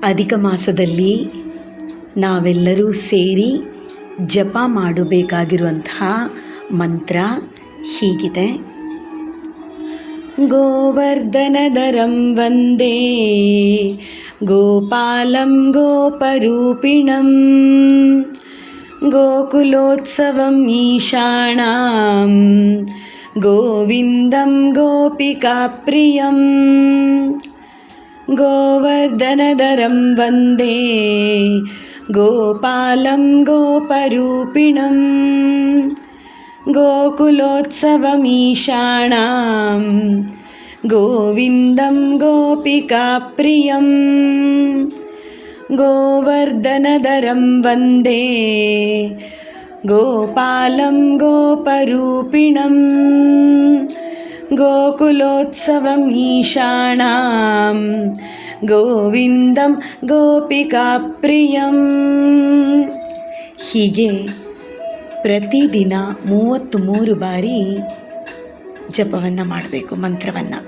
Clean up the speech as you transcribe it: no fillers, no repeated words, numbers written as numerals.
ಅಧಿಕ ಮಾಸದಲ್ಲಿ ನಾವೆಲ್ಲರೂ ಸೇರಿ ಜಪ ಮಾಡಬೇಕಾಗಿರುವಂತಹ ಮಂತ್ರ ಹೀಗಿದೆ. ಗೋವರ್ಧನಧರಂ ವಂದೇ ಗೋಪಾಲಂ ಗೋಪರೂಪಿಣಂ ಗೋಕುಲೋತ್ಸವಂ ಈಶಾನಾಂ ಗೋವಿಂದಂ ಗೋಪಿಕಾಪ್ರಿಯಂ ಗೋವರ್ಧನಧರಂ ವಂದೇ ಗೋಪಾಲಂ ಗೋಪರೂಪಿಣಂ ಗೋಕುಲೋತ್ಸವಮೀಶಾನಾಂ ಗೋವಿಂದಂ ಗೋಪಿಕಾಪ್ರಿಯಂ ಗೋವರ್ಧನಧರಂ ವಂದೇ ಗೋಪಾಲಂ ಗೋಪರೂಪಿಣಂ ಗೋಕುಲೋತ್ಸವಮೀಶಾನಾಂ ಗೋವಿಂದಂ ಗೋಪಿಕಾಪ್ರಿಯಂ. ಹೀಗೆ ಪ್ರತಿದಿನ 33 ಬಾರಿ ಜಪವನ್ನು ಮಾಡಬೇಕು, ಮಂತ್ರವನ್ನು.